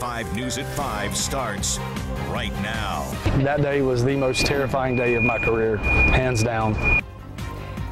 5 News at 5 starts right now. That day was the most terrifying day of my career, hands down.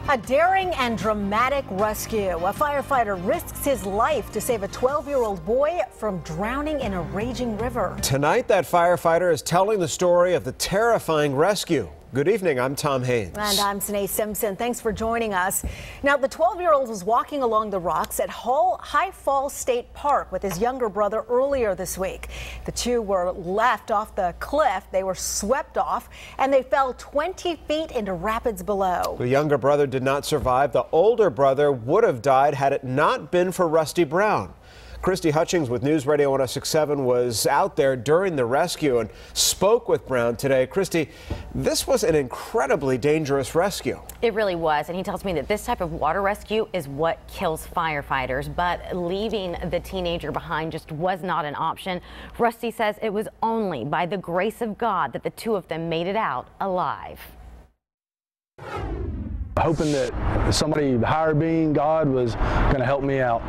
A daring and dramatic rescue. A firefighter risks his life to save a 12-year-old boy from drowning in a raging river. Tonight, that firefighter is telling the story of the terrifying rescue. Good evening, I'm Tom Haynes. And I'm Sanae Simpson. Thanks for joining us. Now, the 12-year-old was walking along the rocks at High Falls State Park with his younger brother earlier this week. The two were left off the cliff. They were swept off and they fell 20 feet into rapids below. The younger brother did not survive. The older brother would have died had it not been for Rusty Brown. Christy Hutchings with News Radio 1067 was out there during the rescue and spoke with Brown today. Christy, this was an incredibly dangerous rescue. It really was, and he tells me that this type of water rescue is what kills firefighters, but leaving the teenager behind just was not an option. Rusty says it was only by the grace of God that the two of them made it out alive. Hoping that somebody, the higher being, God, was going to help me out.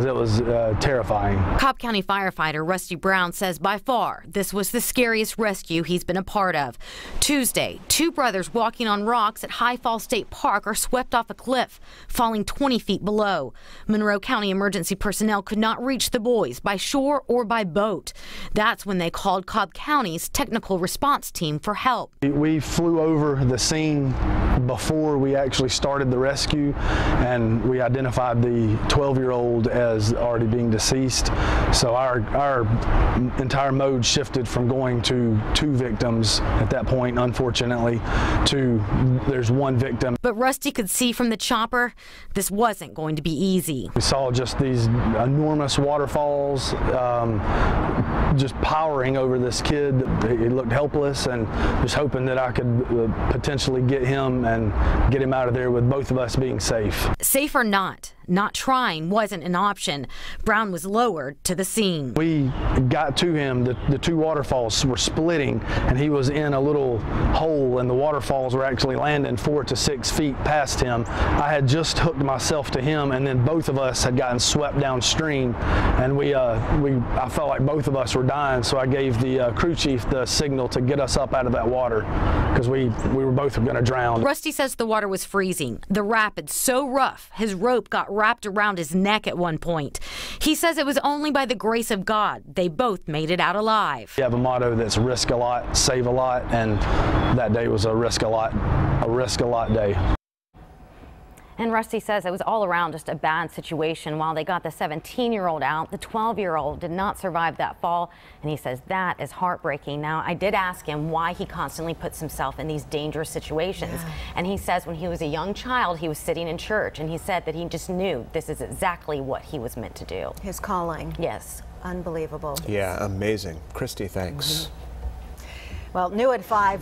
It was terrifying. Cobb County firefighter Rusty Brown says by far this was the scariest rescue he's been a part of. Tuesday, two brothers walking on rocks at High Falls State Park are swept off a cliff, falling 20 feet below. Monroe County emergency personnel could not reach the boys by shore or by boat. That's when they called Cobb County's technical response team for help. We flew over the scene before we actually started the rescue, and we identified the 12-year-old as already being deceased. So our entire mode shifted from going to 2 victims at that point, unfortunately, to there's 1 victim. But Rusty could see from the chopper this wasn't going to be easy. We saw just these enormous waterfalls just powering over this kid. He looked helpless, and just hoping that I could potentially get him and get him out of there with both of us being safe. Safe or not trying wasn't an option. Brown was lowered to the scene. We got to him. The 2 waterfalls were splitting, and he was in a little hole, and the waterfalls were actually landing 4 to 6 feet past him. I had just hooked myself to him, and then both of us had gotten swept downstream, and I felt like both of us were dying, so I gave the crew chief the signal to get us up out of that water because we were both going to drown. Rusty says the water was freezing. The rapids so rough, his rope got wrapped around his neck at one point. He says it was only by the grace of God they both made it out alive. We have a motto that's risk a lot, save a lot, and that day was a risk a lot day. And Rusty says it was all around just a bad situation. While they got the 17-year-old out, the 12-year-old did not survive that fall, and he says that is heartbreaking. Now, I did ask him why he constantly puts himself in these dangerous situations, and he says when he was a young child, he was sitting in church, and he said that he just knew this is exactly what he was meant to do. His calling. Yes. Unbelievable. Yeah, amazing. Christy, thanks. Well, new at 5.